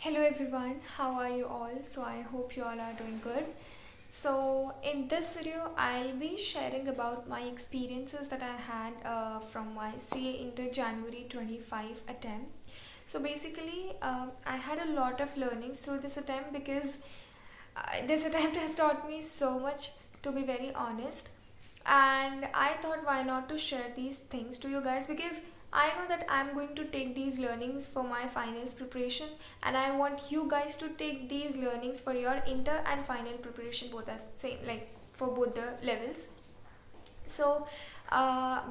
Hello everyone, how are you all? So I hope you all are doing good. So in this video, I'll be sharing about my experiences that I had from my CA Inter January 25 attempt. So basically, I had a lot of learnings through this attempt because this attempt has taught me so much, to be very honest. And I thought, why not to share these things to you guys, because I know that I'm going to take these learnings for my finals preparation, and I want you guys to take these learnings for your inter and final preparation both as same, like for both the levels. So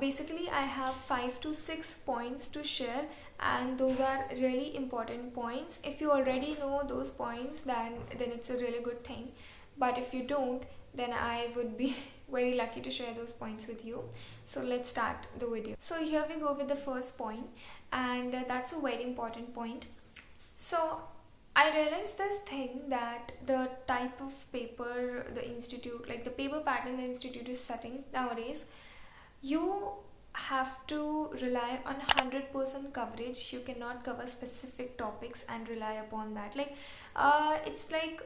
basically I have 5 to 6 points to share, and those are really important points. If you already know those points, then it's a really good thing, but if you don't, then I would be very lucky to share those points with you. So let's start the video. So here we go with the first point, and that's a very important point. So I realized this thing, that the type of paper the institute, like the paper pattern the institute is setting nowadays, you have to rely on 100% coverage. You cannot cover specific topics and rely upon that. Like it's like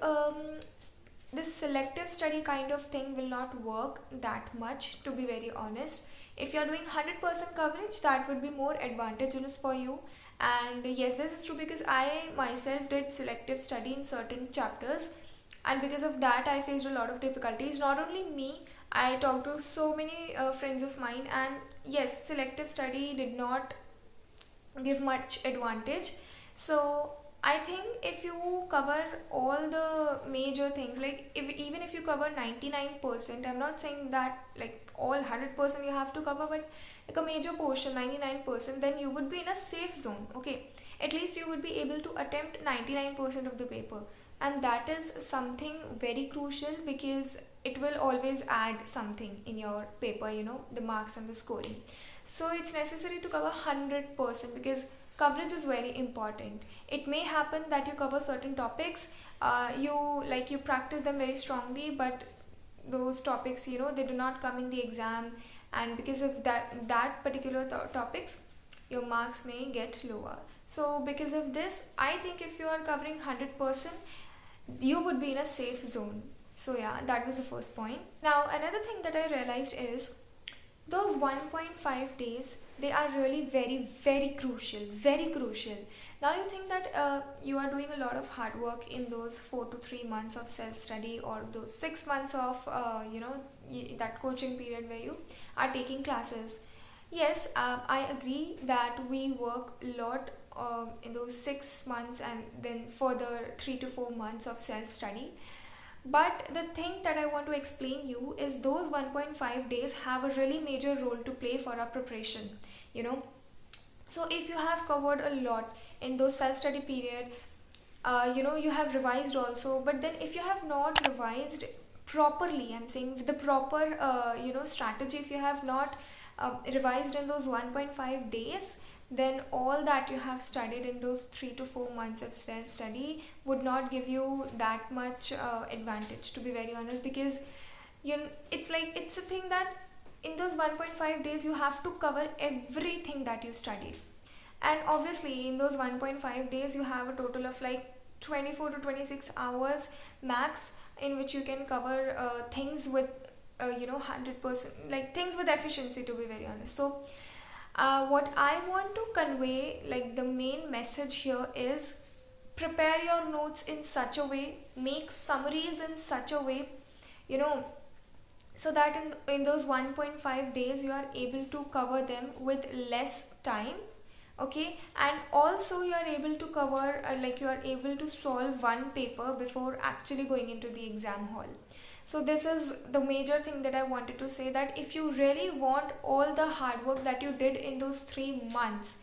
this selective study kind of thing will not work that much, to be very honest. If you're doing 100% coverage, that would be more advantageous for you. And yes, this is true, because I myself did selective study in certain chapters, and because of that I faced a lot of difficulties. Not only me, I talked to so many friends of mine, and yes, selective study did not give much advantage. So I think if you cover all the major things, like if even if you cover 99%, I'm not saying that like all 100% you have to cover, but like a major portion, 99%, then you would be in a safe zone. Okay, at least you would be able to attempt 99% of the paper, and that is something very crucial, because it will always add something in your paper, the marks and the scoring. So it's necessary to cover 100%, because coverage is very important. It may happen that you cover certain topics, you practice them very strongly, but those topics, they do not come in the exam, and because of that particular topics, your marks may get lower. So because of this, I think if you are covering 100%, you would be in a safe zone. So yeah, that was the first point. Now another thing that I realized is, those 1.5 days, they are really very crucial, very crucial. Now you think that you are doing a lot of hard work in those 4 to 3 months of self study, or those 6 months of that coaching period where you are taking classes. Yes, I agree that we work a lot in those 6 months, and then further 3 to 4 months of self study. But the thing that I want to explain you is, those 1.5 days have a really major role to play for our preparation, you know. So if you have covered a lot in those self-study period, you have revised also, but then if you have not revised properly, I'm saying with the proper, strategy, if you have not revised in those 1.5 days, then all that you have studied in those 3 to 4 months of self study would not give you that much advantage, to be very honest, because it's a thing that in those 1.5 days you have to cover everything that you studied. And obviously in those 1.5 days you have a total of like 24 to 26 hours max, in which you can cover things with 100%, like things with efficiency, to be very honest. So what I want to convey, like the main message here is, prepare your notes in such a way, make summaries in such a way, you know so that in those 1.5 days you are able to cover them with less time. Okay, and also you are able to cover, you are able to solve one paper before actually going into the exam hall. So this is the major thing that I wanted to say, that if you really want all the hard work that you did in those 3 months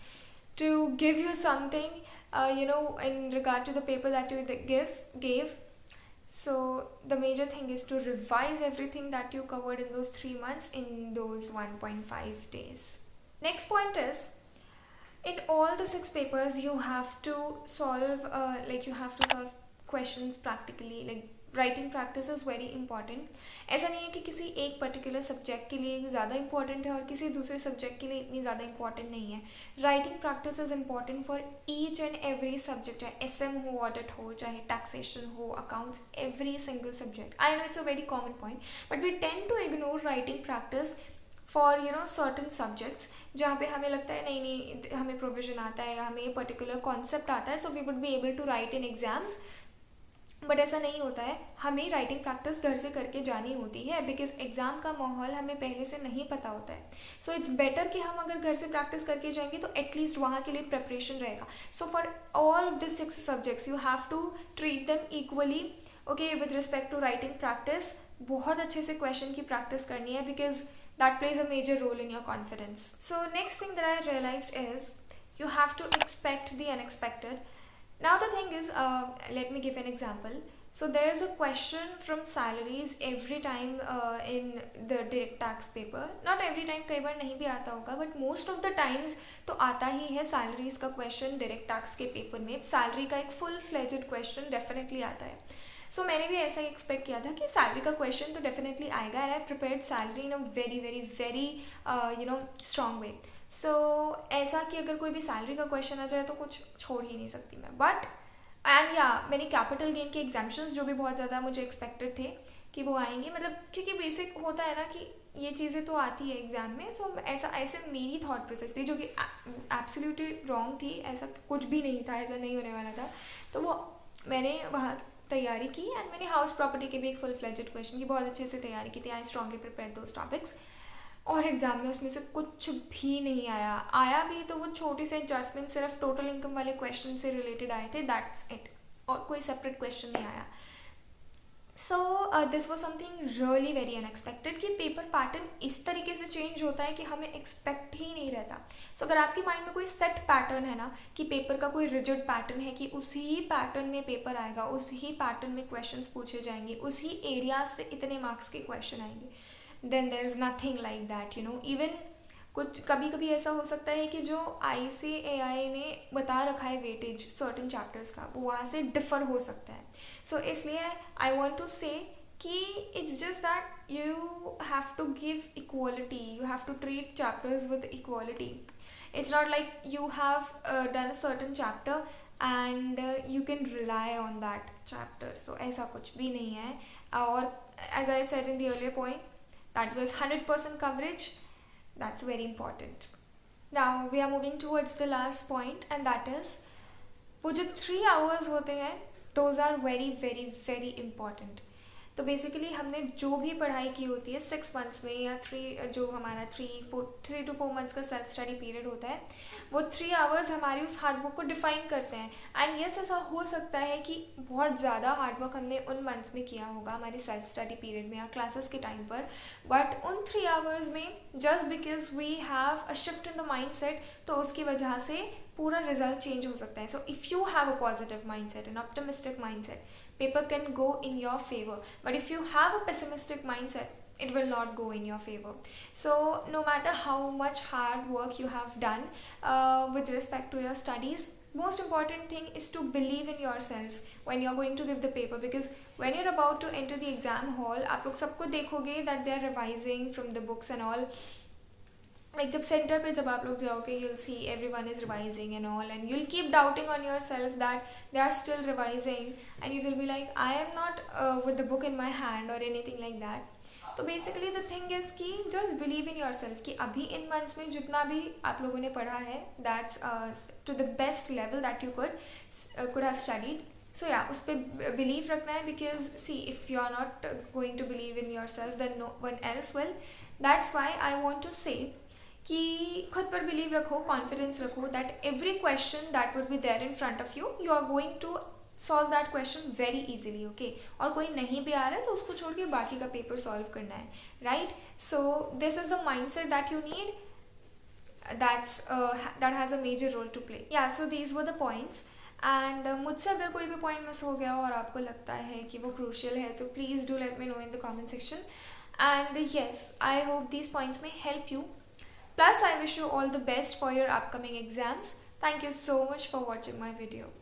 to give you something, in regard to the paper that you gave, so the major thing is to revise everything that you covered in those 3 months in those 1.5 days. Next point is, in all the 6 papers you have to solve questions practically, like writing practice is very important. ऐसा नहीं है कि किसी एक particular subject के लिए ज़्यादा important है और किसी दूसरे सब्जेक्ट के लिए इतनी ज़्यादा इंपॉर्टेंट नहीं है. Writing practice is important for each and every subject, चाहे SM हो, ऑडिट हो, चाहे टैक्सेशन हो, accounts, every single subject. I know it's a very common point, but we tend to ignore writing practice for certain subjects जहाँ पे हमें लगता है नहीं नहीं हमें प्रोविजन आता है या हमें ये पर्टिकुलर कॉन्सेप्ट आता है, so we would be able to write in exams. But ऐसा नहीं होता है. हमें राइटिंग प्रैक्टिस घर से करके जानी होती है बिकॉज एग्ज़ाम का माहौल हमें पहले से नहीं पता होता है. सो इट्स बेटर कि हम अगर घर से प्रैक्टिस करके जाएंगे तो एटलीस्ट वहाँ के लिए प्रिपरेशन रहेगा. So for all of this 6 subjects you have to treat them equally. Okay, with respect to writing practice बहुत अच्छे से क्वेश्चन की प्रैक्टिस करनी है because that plays a major role in your confidence. So next thing that I realized is you have to expect the unexpected. Now the thing is, let me give an example. So there's a question from salaries every time in the direct tax paper. Not every time, कई बार नहीं भी आता होगा, but most of the times तो आता ही है salaries का question direct tax के paper में. salary का एक full fledged question definitely आता है. सो मैंने भी ऐसा ही एक्सपेक्ट किया था कि सैलरी का क्वेश्चन तो डेफिनेटली आएगा and I prepared salary in a very very very strong way. So ऐसा कि अगर कोई भी सैलरी का क्वेश्चन आ जाए तो कुछ छोड़ ही नहीं सकती मैं. बट एंड या मैंने कैपिटल गेन के एग्जाम्पशंस जो भी बहुत ज़्यादा मुझे एक्सपेक्टेड थे कि वो आएंगे, मतलब क्योंकि बेसिक होता है ना कि ये चीज़ें तो आती है एग्जाम में. सो ऐसे मेरी थॉट प्रोसेस थी जो कि एब्सोल्युटली रॉन्ग थी. ऐसा कुछ भी नहीं था, ऐसा नहीं होने वाला था. तो वो मैंने वहाँ तैयारी की एंड मैंने हाउस प्रॉपर्टी के भी एक फुल फ्लेजेड क्वेश्चन की बहुत अच्छे से तैयारी की थी. आई स्ट्रॉन्गली प्रिपेयर दोज टॉपिक्स और एग्जाम में उसमें से कुछ भी नहीं आया भी तो वो छोटी से एडजस्टमेंट सिर्फ टोटल इनकम वाले क्वेश्चन से रिलेटेड आए थे, दैट्स इट. और कोई सेपरेट क्वेश्चन नहीं आया. So this was something really very unexpected कि पेपर पैटर्न इस तरीके से चेंज होता है कि हमें एक्सपेक्ट ही नहीं रहता. सो अगर आपकी माइंड में कोई सेट पैटर्न है ना कि पेपर का कोई रिजिड पैटर्न है कि उसी ही पैटर्न में पेपर आएगा, उसी ही पैटर्न में क्वेश्चंस पूछे जाएंगे, उसी एरिया से इतने मार्क्स के क्वेश्चन आएंगे, then there is nothing like that. Even कुछ कभी कभी ऐसा हो सकता है कि जो ICAI ने बता रखा है वेटेज सर्टन चैप्टर्स का वो वहाँ से डिफर हो सकता है. सो इसलिए आई वॉन्ट टू से कि it's just that you have to give equality, you have to treat chapters with equality. It's not like you have done a certain chapter and you can rely on that chapter. So ऐसा कुछ भी नहीं है. और as I said in the earlier point, that was 100% coverage. That's very important. Now we are moving towards the last point and that is वो जो 3 hours होते हैं those are very very very important. तो basically हमने जो भी पढ़ाई की होती है 6 months में या 3 जो हमारा 3 to 4 months का सेल्फ स्टडी पीरियड होता है, वो 3 hours हमारी उस हार्डवर्क को डिफाइन करते हैं. एंड यस ऐसा हो सकता है कि बहुत ज़्यादा हार्डवर्क हमने उन मंथ्स में किया होगा हमारे सेल्फ स्टडी पीरियड में या क्लासेस के टाइम पर, बट उन 3 hours में just because we have a shift in the mindset तो उसकी वजह से पूरा रिजल्ट चेंज हो सकता है. So if you have a positive mind set, N optimistic mind set, paper can go in your favor. But if you have a pessimistic mindset, it will not go in your favor. So no matter how much hard work you have done with respect to your studies, most important thing is to believe in yourself when you're going to give the paper, because when you're about to enter the exam hall आप लोग सबको देखोगे that they are revising from the books and all. Like जब centre पे जब आप लोग जाओगे you'll see everyone is revising and all, and you'll keep doubting on yourself that they are still revising and you will be like I am not with the book in my hand or anything like that. तो basically the thing is कि just believe in your self कि अभी in months में जितना भी आप लोगों ने पढ़ा है that's to the best level that you could have studied. So या उस पर बिलीव रखना है because see if you are not going to believe in yourself then no one else will. That's why I want to say कि खुद पर believe रखो, confidence रखो that every question that would be there in front of you, you are going to solve that question very easily. Okay, और कोई नहीं भी आ रहा है तो उसको छोड़ के बाकी का पेपर सॉल्व करना है, right. So this is the mind set that you need, that has a major role to play. Yeah, so these were the points. And मुझसे अगर कोई भी पॉइंट मिस हो गया और आपको लगता है कि वो क्रूशियल है तो please do let me know in the comment section. And yes, I hope these points may help you. Plus, I wish you all the best for your upcoming exams. Thank you so much for watching my video.